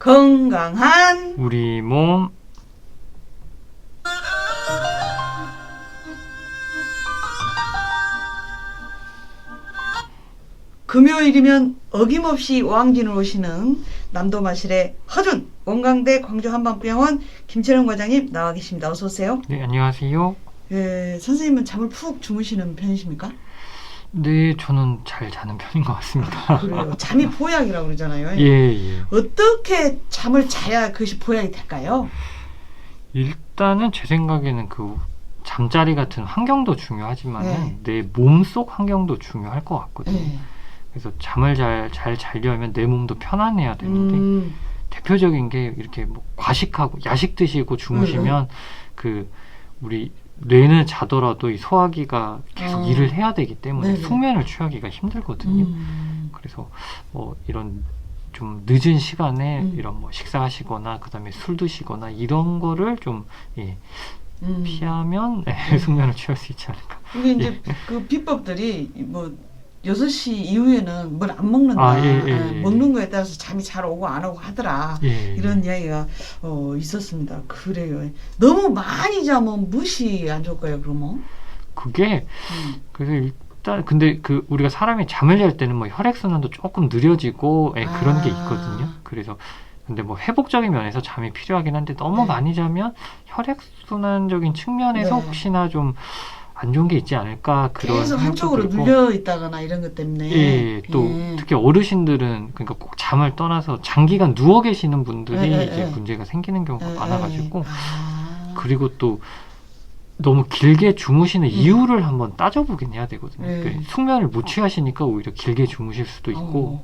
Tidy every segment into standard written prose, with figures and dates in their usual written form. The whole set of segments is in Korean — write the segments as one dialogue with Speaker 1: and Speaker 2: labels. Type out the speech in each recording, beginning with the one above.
Speaker 1: 건강한
Speaker 2: 우리 몸.
Speaker 1: 금요일이면 어김없이 왕진을 오시는 남도마실의 허준 원광대 광주 한방병원 김철영 과장님 나와 계십니다. 어서 오세요.
Speaker 2: 네, 안녕하세요.
Speaker 1: 예, 선생님은 잠을 푹 주무시는 편이십니까?
Speaker 2: 네, 저는 잘 자는 편인 것 같습니다.
Speaker 1: 그래요. 잠이 보약이라고 그러잖아요.
Speaker 2: 예.
Speaker 1: 어떻게 잠을 자야 그것이 보약이 될까요?
Speaker 2: 일단은 제 생각에는 그 잠자리 같은 환경도 중요하지만은
Speaker 1: 네.
Speaker 2: 내 몸속 환경도 중요할 것 같거든요.
Speaker 1: 네.
Speaker 2: 그래서 잠을 잘 자려면 내 몸도 편안해야 되는데 대표적인 게 이렇게 뭐 과식하고 야식 드시고 주무시면 그 우리 뇌는 자더라도 이 소화기가 계속 일을 해야 되기 때문에
Speaker 1: 네네.
Speaker 2: 숙면을 취하기가 힘들거든요. 그래서 뭐 이런 좀 늦은 시간에 이런 뭐 식사하시거나 그다음에 술 드시거나 이런 거를 좀 피하면 숙면을 취할 수 있지 않을까.
Speaker 1: 이게 이제 그 비법들이 뭐 6시 이후에는 뭘 안 먹는다. 먹는 거에 따라서 잠이 잘 오고 안 오고 하더라. 이런 이야기가 있었습니다. 그래요. 너무 많이 자면 무엇이 안 좋을까요, 그러면?
Speaker 2: 그게 그래서 일단 근데 그 우리가 사람이 잠을 잘 때는 뭐 혈액순환도 조금 느려지고 그런 게 있거든요. 그래서 근데 뭐 회복적인 면에서 잠이 필요하긴 한데 너무 많이 자면 혈액순환적인 측면에서 혹시나 좀 안 좋은 게 있지 않을까 그런
Speaker 1: 계속 한쪽으로 눌려 있다거나 이런 것 때문에
Speaker 2: 또 특히 어르신들은 그러니까 꼭 잠을 떠나서 장기간 누워 계시는 분들이 이제 문제가 생기는 경우가 많아가지고 그리고 또 너무 길게 주무시는 이유를 한번 따져보긴 해야 되거든요. 그러니까 숙면을 못 취하시니까 오히려 길게 주무실 수도 있고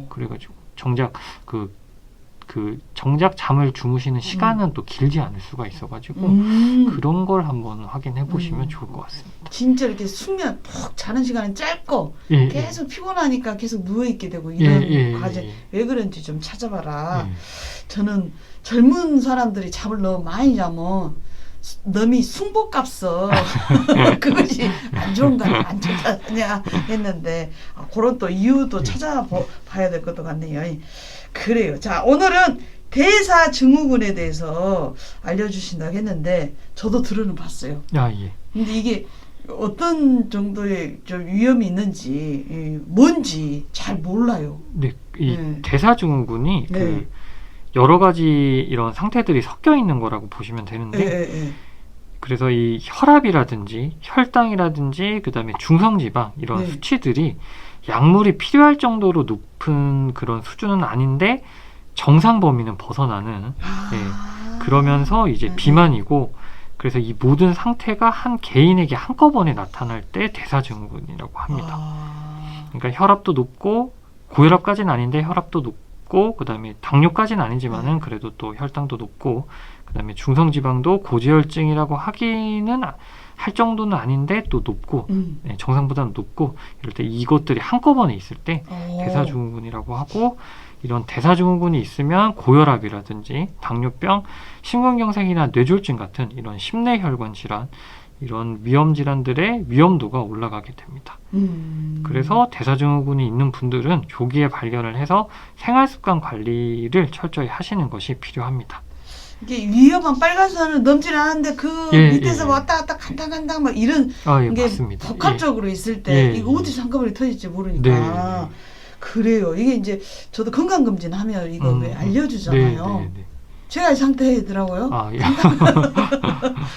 Speaker 2: 그래가지고 정작 정작 잠을 주무시는 시간은 또 길지 않을 수가 있어가지고 그런 걸 한번 확인해 보시면 좋을 것 같습니다.
Speaker 1: 진짜 이렇게 숙면 푹 자는 시간은 짧고 계속 피곤하니까 계속 누워있게 되고 이런 과정 왜 그런지 좀 찾아봐라. 저는 젊은 사람들이 잠을 너무 많이 자면 너미 숭보값서 그것이 안 좋은가 안 좋다냐 했는데 그런 또 이유도 찾아봐야 될 것도 같네요. 그래요. 자, 오늘은 대사증후군에 대해서 알려주신다고 했는데 저도 들어는 봤어요. 근데 이게 어떤 정도의 좀 위험이 있는지 뭔지 잘 몰라요.
Speaker 2: 네, 대사증후군이 그 여러 가지 이런 상태들이 섞여 있는 거라고 보시면 되는데 그래서 이 혈압이라든지 혈당이라든지 그다음에 중성지방 이런 수치들이 약물이 필요할 정도로 높은 그런 수준은 아닌데 정상 범위는 벗어나는 그러면서 이제 비만이고 그래서 이 모든 상태가 한 개인에게 한꺼번에 나타날 때 대사증후군이라고 합니다. 그러니까 혈압도 높고 고혈압까지는 아닌데 혈압도 높고 그다음에 당뇨까지는 아니지만은 그래도 또 혈당도 높고 그다음에 중성지방도 고지혈증이라고 하기는 할 정도는 아닌데 또 높고 정상보다는 높고 이럴 때 이것들이 한꺼번에 있을 때 대사증후군이라고 하고 이런 대사증후군이 있으면 고혈압이라든지 당뇨병, 심근경색이나 뇌졸중 같은 이런 심내혈관 질환 이런 위험 질환들의 위험도가 올라가게 됩니다. 그래서 대사증후군이 있는 분들은 조기에 발견을 해서 생활습관 관리를 철저히 하시는 것이 필요합니다.
Speaker 1: 이게 위험한 빨간선을 넘질 않았는데 그 밑에서 왔다 갔다 간당 막 이런 게
Speaker 2: 맞습니다.
Speaker 1: 복합적으로 있을 때 이거 어디서 한꺼번에 터질지 모르니까 그래요. 이게 이제 저도 건강검진 하면 이거 왜 알려주잖아요. 제가 이 상태더라고요.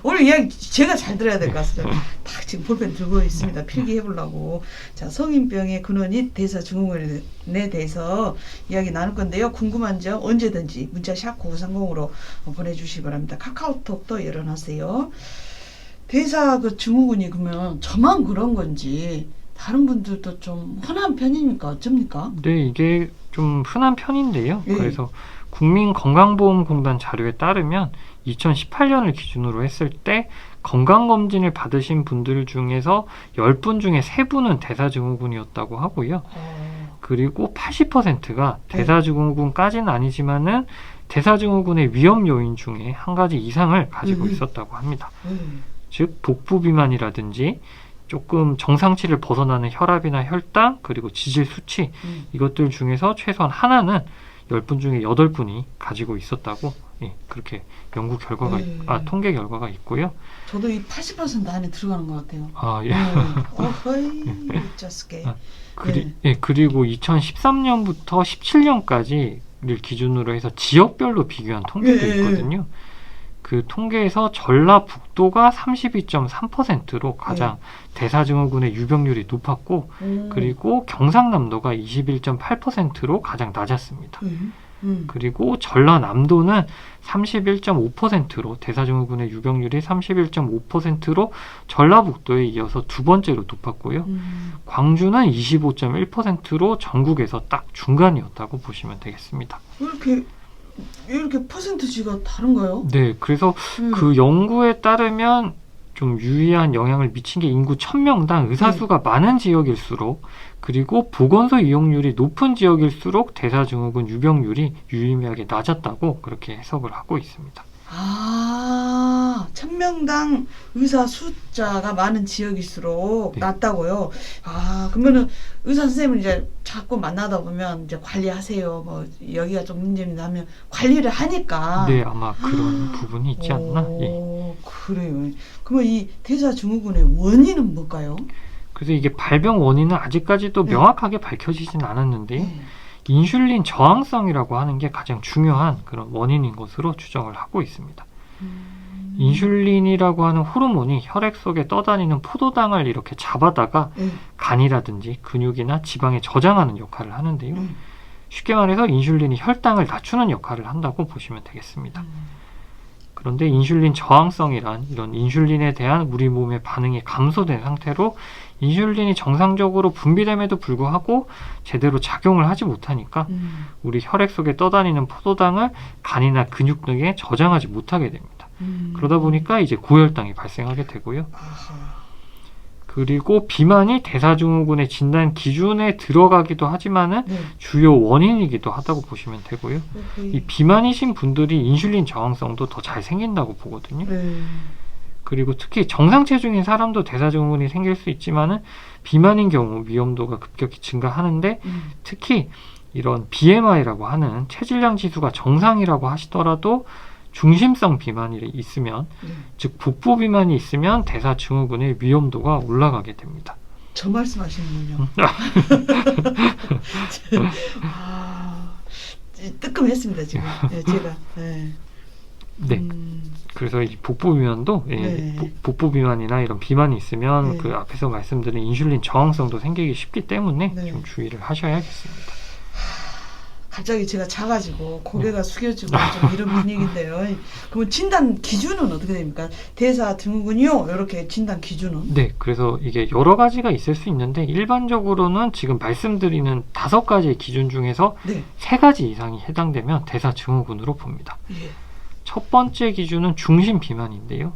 Speaker 1: 오늘 이야기 제가 잘 들어야 될 것 같습니다. 딱 지금 볼펜 들고 있습니다. 필기해보려고. 자, 성인병의 근원인 대사증후군에 대해서 이야기 나눌 건데요. 궁금한 점 언제든지 문자 샵 9930으로 보내주시기 바랍니다. 카카오톡도 열어놨어요. 대사 증후군이 그러면 저만 그런 건지 다른 분들도 좀 흔한 편입니까? 어쩝니까?
Speaker 2: 네, 이게 좀 흔한 편인데요. 그래서 국민건강보험공단 자료에 따르면 2018년을 기준으로 했을 때 건강검진을 받으신 분들 중에서 10분 중에 3분은 대사증후군이었다고 하고요. 그리고 80%가 대사증후군까지는 아니지만은 대사증후군의 위험 요인 중에 한 가지 이상을 가지고 있었다고 합니다. 즉 복부비만이라든지 조금 정상치를 벗어나는 혈압이나 혈당 그리고 지질 수치 이것들 중에서 최소한 하나는 10분 중에 8분이 가지고 있었다고 그렇게 연구 결과가 통계 결과가 있고요.
Speaker 1: 저도 이 80% 안에 들어가는 것 같아요.
Speaker 2: 그리고 2013년부터 17년까지를 기준으로 해서 지역별로 비교한 통계도 있거든요. 그 통계에서 전라북도가 32.3%로 가장 대사증후군의 유병률이 높았고 그리고 경상남도가 21.8%로 가장 낮았습니다. 그리고 전라남도는 31.5%로 대사증후군의 유병률이 31.5%로 전라북도에 이어서 두 번째로 높았고요. 광주는 25.1%로 전국에서 딱 중간이었다고 보시면 되겠습니다.
Speaker 1: 이렇게 퍼센트지가 다른가요?
Speaker 2: 네, 그래서 그 연구에 따르면 좀 유의한 영향을 미친 게 인구 1000명당 의사수가 많은 지역일수록 그리고 보건소 이용률이 높은 지역일수록 대사증후군 유병률이 유의미하게 낮았다고 그렇게 해석을 하고 있습니다.
Speaker 1: 1000명당 의사 숫자가 많은 지역일수록 낮다고요? 그러면은 의사 선생님을 이제 자꾸 만나다 보면 이제 관리하세요. 뭐 여기가 좀 문제입니다 하면 관리를 하니까.
Speaker 2: 네, 아마 그런 부분이 있지 않나.
Speaker 1: 그래요. 그러면 이 대사증후군의 원인은 뭘까요?
Speaker 2: 그래서 이게 발병 원인은 아직까지도 명확하게 밝혀지진 않았는데요. 인슐린 저항성이라고 하는 게 가장 중요한 그런 원인인 것으로 추정을 하고 있습니다. 인슐린이라고 하는 호르몬이 혈액 속에 떠다니는 포도당을 이렇게 잡아다가 간이라든지 근육이나 지방에 저장하는 역할을 하는데요. 쉽게 말해서 인슐린이 혈당을 낮추는 역할을 한다고 보시면 되겠습니다. 그런데 인슐린 저항성이란 이런 인슐린에 대한 우리 몸의 반응이 감소된 상태로 인슐린이 정상적으로 분비됨에도 불구하고 제대로 작용을 하지 못하니까 우리 혈액 속에 떠다니는 포도당을 간이나 근육 등에 저장하지 못하게 됩니다. 그러다 보니까 이제 고혈당이 발생하게 되고요. 그리고 비만이 대사증후군의 진단 기준에 들어가기도 하지만은 주요 원인이기도 하다고 보시면 되고요. 이 비만이신 분들이 인슐린 저항성도 더 잘 생긴다고 보거든요. 그리고 특히 정상 체중인 사람도 대사증후군이 생길 수 있지만은 비만인 경우 위험도가 급격히 증가하는데 특히 이런 BMI라고 하는 체질량 지수가 정상이라고 하시더라도 중심성 비만이 있으면 즉 복부 비만이 있으면 대사증후군의 위험도가 올라가게 됩니다.
Speaker 1: 저 말씀하시는군요. 뜨끔했습니다 지금. 제가.
Speaker 2: 그래서 이 복부 비만도 복부 비만이나 이런 비만이 있으면 그 앞에서 말씀드린 인슐린 저항성도 생기기 쉽기 때문에 좀 주의를 하셔야겠습니다.
Speaker 1: 갑자기 제가 작아지고 고개가 숙여지고 좀 이런 분위기인데요. 그럼 진단 기준은 어떻게 됩니까? 대사증후군이요? 이렇게 진단 기준은?
Speaker 2: 네, 그래서 이게 여러 가지가 있을 수 있는데 일반적으로는 지금 말씀드리는 5가지의 기준 중에서 3가지 이상이 해당되면 대사증후군으로 봅니다. 첫 번째 기준은 중심 비만인데요.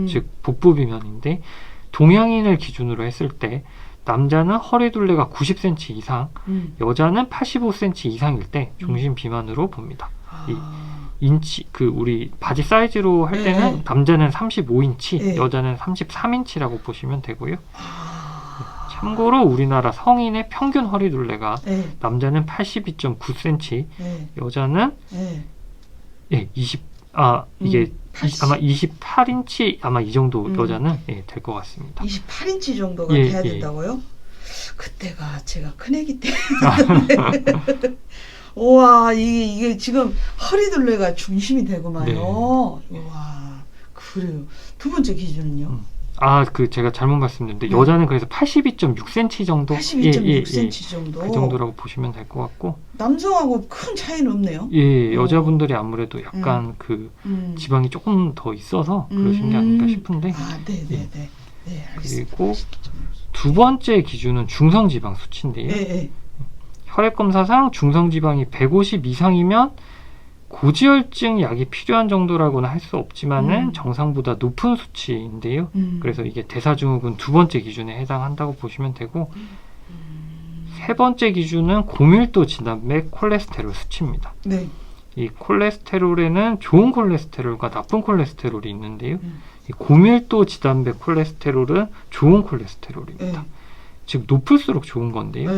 Speaker 2: 즉 복부 비만인데 동양인을 기준으로 했을 때 남자는 허리둘레가 90cm 이상, 여자는 85cm 이상일 때 중심 비만으로 봅니다. 이 인치 우리 바지 사이즈로 할 때는 남자는 35인치, 여자는 33인치라고 보시면 되고요. 참고로 우리나라 성인의 평균 허리둘레가 남자는 82.9cm, 여자는 이게 아마 28인치 아마 이 정도 여자는 될 것 같습니다.
Speaker 1: 28인치 정도가 돼야 된다고요? 그때가 제가 큰애기 때문에 우와 이게 지금 허리둘레가 중심이 되고만요. 우와 그래요. 두 번째 기준은요?
Speaker 2: 제가 잘못 말씀드렸는데 여자는 그래서 82.6cm 정도?
Speaker 1: 82.6cm 정도?
Speaker 2: 그 정도라고 보시면 될 것 같고
Speaker 1: 남성하고 큰 차이는 없네요?
Speaker 2: 여자분들이 아무래도 약간 지방이 조금 더 있어서 그러신 게 아닌가 싶은데
Speaker 1: 네네네.
Speaker 2: 그리고 두 번째 기준은 중성지방 수치인데요. 혈액검사상 중성지방이 150 이상이면 고지혈증 약이 필요한 정도라고는 할 수 없지만은 정상보다 높은 수치인데요. 그래서 이게 대사증후군 두 번째 기준에 해당한다고 보시면 되고 세 번째 기준은 고밀도 진단맥 콜레스테롤 수치입니다. 이 콜레스테롤에는 좋은 콜레스테롤과 나쁜 콜레스테롤이 있는데요. 이 고밀도 진단맥 콜레스테롤은 좋은 콜레스테롤입니다. 즉 높을수록 좋은 건데요.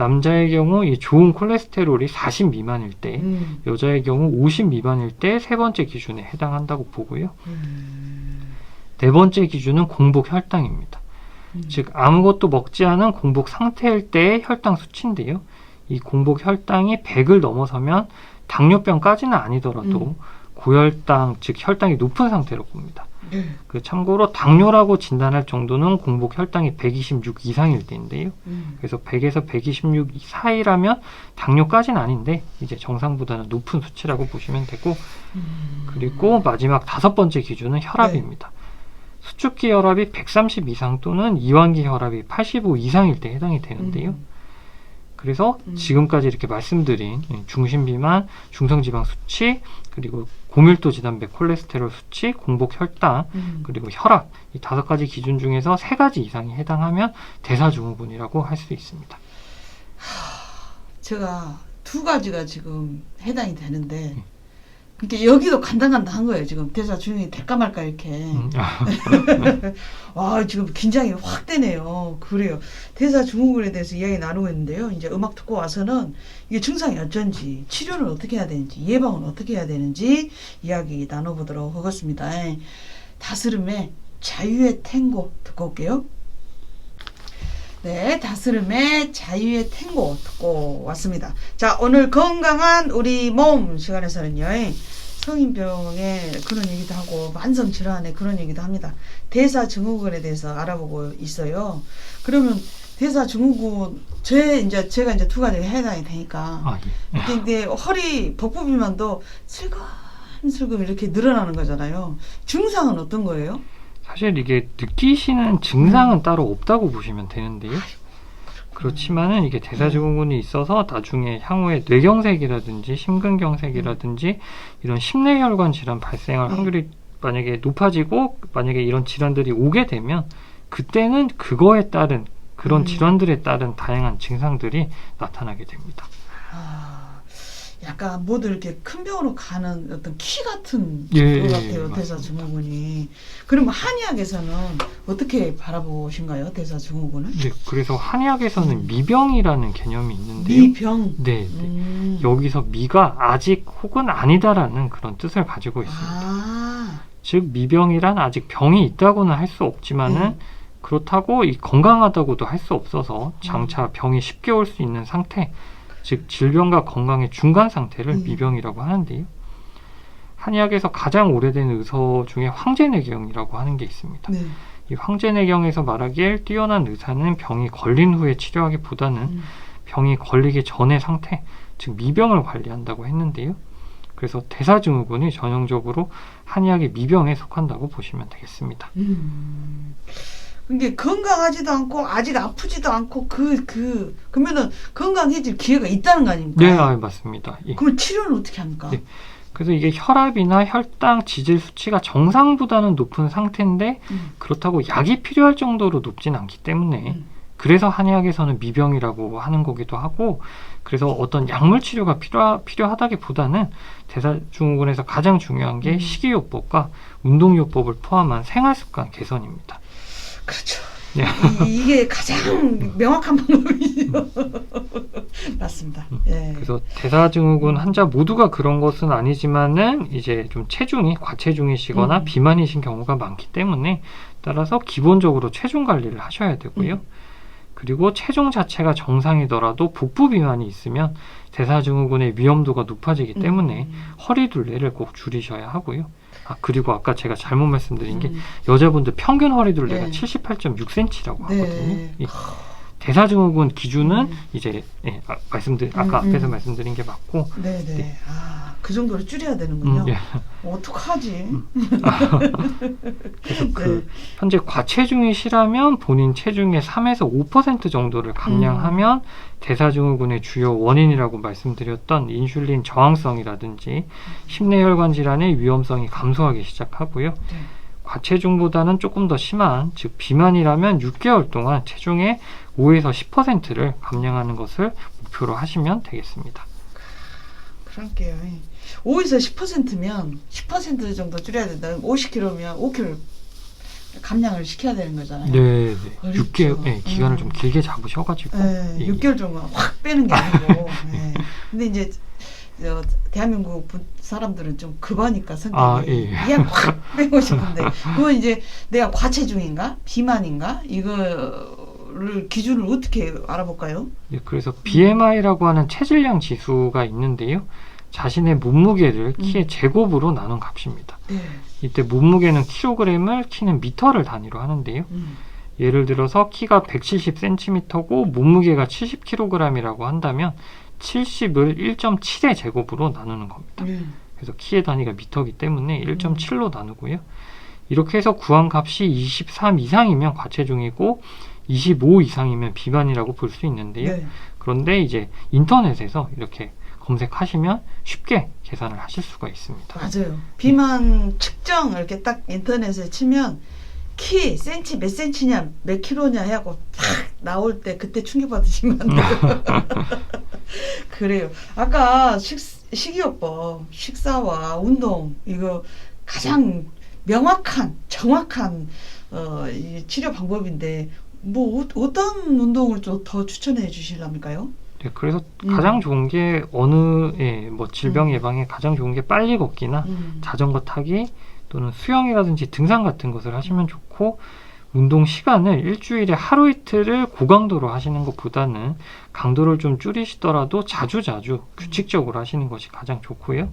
Speaker 2: 남자의 경우 이 좋은 콜레스테롤이 40 미만일 때, 여자의 경우 50 미만일 때 세 번째 기준에 해당한다고 보고요. 네 번째 기준은 공복 혈당입니다. 즉 아무것도 먹지 않은 공복 상태일 때의 혈당 수치인데요. 이 공복 혈당이 100을 넘어서면 당뇨병까지는 아니더라도 고혈당, 즉 혈당이 높은 상태로 봅니다. 그 참고로 당뇨라고 진단할 정도는 공복 혈당이 126 이상일 때인데요. 그래서 100에서 126 사이라면 당뇨까지는 아닌데 이제 정상보다는 높은 수치라고 보시면 되고, 그리고 마지막 다섯 번째 기준은 혈압입니다. 수축기 혈압이 130 이상 또는 이완기 혈압이 85 이상일 때 해당이 되는데요. 그래서 지금까지 이렇게 말씀드린 중심비만, 중성지방 수치, 그리고 고밀도 지단백 콜레스테롤 수치, 공복 혈당, 그리고 혈압, 이 5가지 기준 중에서 3가지 이상이 해당하면 대사증후군이라고 할 수 있습니다.
Speaker 1: 제가 2가지가 지금 해당이 되는데, 그러니까 여기도 간당간당한 거예요. 지금 대사증후군이 될까 말까 이렇게. 와, 지금 긴장이 확 되네요. 그래요. 대사증후군에 대해서 이야기 나누고 있는데요. 이제 음악 듣고 와서는 이게 증상이 어쩐지, 치료는 어떻게 해야 되는지, 예방은 어떻게 해야 되는지 이야기 나눠보도록 하겠습니다. 다스름의 자유의 탱고 듣고 올게요. 네, 다스름의 자유의 탱고 듣고 왔습니다. 자, 오늘 건강한 우리 몸 시간에서는요, 성인병의 그런 얘기도 하고 만성질환의 그런 얘기도 합니다. 대사증후군에 대해서 알아보고 있어요. 그러면 대사증후군, 제가 이제 2가지가 해당이 되니까, 근데 허리 복부 비만도 슬금슬금 이렇게 늘어나는 거잖아요. 증상은 어떤 거예요?
Speaker 2: 사실 이게 느끼시는 증상은 따로 없다고 보시면 되는데요. 그렇지만은 이게 대사증후군이 있어서 나중에 향후에 뇌경색이라든지 심근경색이라든지 이런 심내혈관 질환 발생할 확률이 만약에 높아지고, 만약에 이런 질환들이 오게 되면 그때는 그거에 따른 그런 질환들에 따른 다양한 증상들이 나타나게 됩니다.
Speaker 1: 약간 모두 이렇게 큰 병으로 가는 어떤 키 같은 것 같아요. 대사증후군이. 그러면 한의학에서는 어떻게 바라보신가요? 대사증후군을?
Speaker 2: 네, 그래서 한의학에서는 미병이라는 개념이 있는데요.
Speaker 1: 미병?
Speaker 2: 네. 여기서 미가 아직 혹은 아니다라는 그런 뜻을 가지고 있습니다. 즉 미병이란 아직 병이 있다고는 할 수 없지만은 그렇다고 이 건강하다고도 할 수 없어서 장차 병이 쉽게 올 수 있는 상태, 즉 질병과 건강의 중간 상태를 미병이라고 하는데요. 한의학에서 가장 오래된 의서 중에 황제내경이라고 하는 게 있습니다. 이 황제내경에서 말하길 뛰어난 의사는 병이 걸린 후에 치료하기보다는 병이 걸리기 전의 상태, 즉 미병을 관리한다고 했는데요. 그래서 대사증후군이 전형적으로 한의학의 미병에 속한다고 보시면 되겠습니다.
Speaker 1: 이게 건강하지도 않고 아직 아프지도 않고 그러면은 건강해질 기회가 있다는 거 아닙니까?
Speaker 2: 네, 맞습니다.
Speaker 1: 그럼 치료는 어떻게 합니까?
Speaker 2: 네. 그래서 이게 혈압이나 혈당, 지질 수치가 정상보다는 높은 상태인데 그렇다고 약이 필요할 정도로 높진 않기 때문에 그래서 한의학에서는 미병이라고 하는 거기도 하고, 그래서 어떤 약물 치료가 필요하다기보다는 대사증후군에서 가장 중요한 게 식이요법과 운동요법을 포함한 생활습관 개선입니다.
Speaker 1: 그렇죠. 이게 가장 명확한 방법이죠. 맞습니다.
Speaker 2: 그래서 대사증후군 환자 모두가 그런 것은 아니지만은 이제 좀 체중이 과체중이시거나 비만이신 경우가 많기 때문에 따라서 기본적으로 체중 관리를 하셔야 되고요. 그리고 체중 자체가 정상이더라도 복부 비만이 있으면 대사증후군의 위험도가 높아지기 때문에 허리 둘레를 꼭 줄이셔야 하고요. 그리고 아까 제가 잘못 말씀드린 게 여자분들 평균 허리 둘레가 78.6cm라고 하거든요. 대사증후군 기준은 이제 아까 앞에서 말씀드린 게 맞고,
Speaker 1: 그 정도로 줄여야 되는군요. 어떡하지?
Speaker 2: 그래서 현재 과체중이시라면 본인 체중의 3에서 5% 정도를 감량하면 대사증후군의 주요 원인이라고 말씀드렸던 인슐린 저항성이라든지 심내혈관 질환의 위험성이 감소하기 시작하고요. 과체중보다는 조금 더 심한, 즉 비만이라면 6개월 동안 체중의 5에서 10%를 감량하는 것을 목표로 하시면 되겠습니다.
Speaker 1: 그럴게요. 5에서 10%면 10% 정도 줄여야 된다. 50kg면 5kg 감량을 시켜야 되는 거잖아요.
Speaker 2: 네,
Speaker 1: 그렇죠.
Speaker 2: 6개월 기간을 좀 길게 잡으셔가지고.
Speaker 1: 네,
Speaker 2: 예.
Speaker 1: 6개월 정도 확 빼는 게 아니고. 네. 근데 이제 대한민국 사람들은 좀 급하니까 성격이 그냥 확 빼고 싶은데 그건 이제 내가 과체중인가 비만인가 이거를 기준을 어떻게 알아볼까요?
Speaker 2: 네, 그래서 BMI라고 하는 체질량 지수가 있는데요. 자신의 몸무게를 키의 제곱으로 나눈 값입니다.
Speaker 1: 네.
Speaker 2: 이때 몸무게는 킬로그램을, 키는 미터를 단위로 하는데요. 예를 들어서 키가 170cm고 몸무게가 70kg이라고 한다면 70을 1.7의 제곱으로 나누는 겁니다. 그래서 키의 단위가 미터이기 때문에 1.7로 나누고요. 이렇게 해서 구한 값이 23 이상이면 과체중이고 25 이상이면 비만이라고 볼 수 있는데요.
Speaker 1: 네.
Speaker 2: 그런데 이제 인터넷에서 이렇게 검색하시면 쉽게 계산을 하실 수가 있습니다.
Speaker 1: 맞아요. 비만 측정 이렇게 딱 인터넷에 치면 키, 센치 몇 센치냐, 몇 킬로냐 해갖고 딱 나올 때 그때 충격받으시면 안 돼요. 그래요. 아까 식이요법, 식사와 운동 이거 가장 명확한, 정확한 이 치료 방법인데 뭐 어떤 운동을 좀 더 추천해 주실랍니까요?
Speaker 2: 네, 그래서 가장 좋은 게 뭐 질병 예방에 가장 좋은 게 빨리 걷기나 자전거 타기 또는 수영이라든지 등산 같은 것을 하시면 좋고 운동 시간을 일주일에 하루 이틀을 고강도로 하시는 것보다는 강도를 좀 줄이시더라도 자주자주 규칙적으로 하시는 것이 가장 좋고요.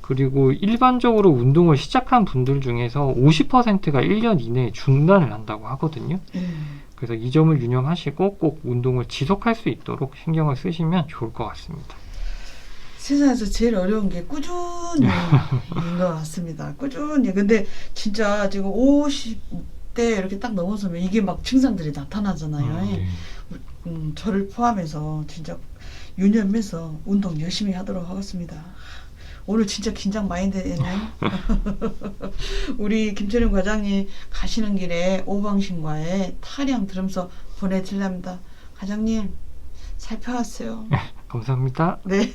Speaker 2: 그리고 일반적으로 운동을 시작한 분들 중에서 50%가 1년 이내에 중단을 한다고 하거든요. 그래서 이 점을 유념하시고 꼭 운동을 지속할 수 있도록 신경을 쓰시면 좋을 것 같습니다.
Speaker 1: 세상에서 제일 어려운 게 꾸준히인 것 같습니다. 꾸준히. 근데 진짜 지금 50대 이렇게 딱 넘어서면 이게 막 증상들이 나타나잖아요.
Speaker 2: 네.
Speaker 1: 저를 포함해서 진짜 유념해서 운동 열심히 하도록 하겠습니다. 오늘 진짜 긴장 많이 되네요. 우리 김철영 과장님 가시는 길에 오방신과에 타령 들으면서 보내드립니다. 과장님 살펴왔어요.
Speaker 2: 감사합니다.
Speaker 1: 네.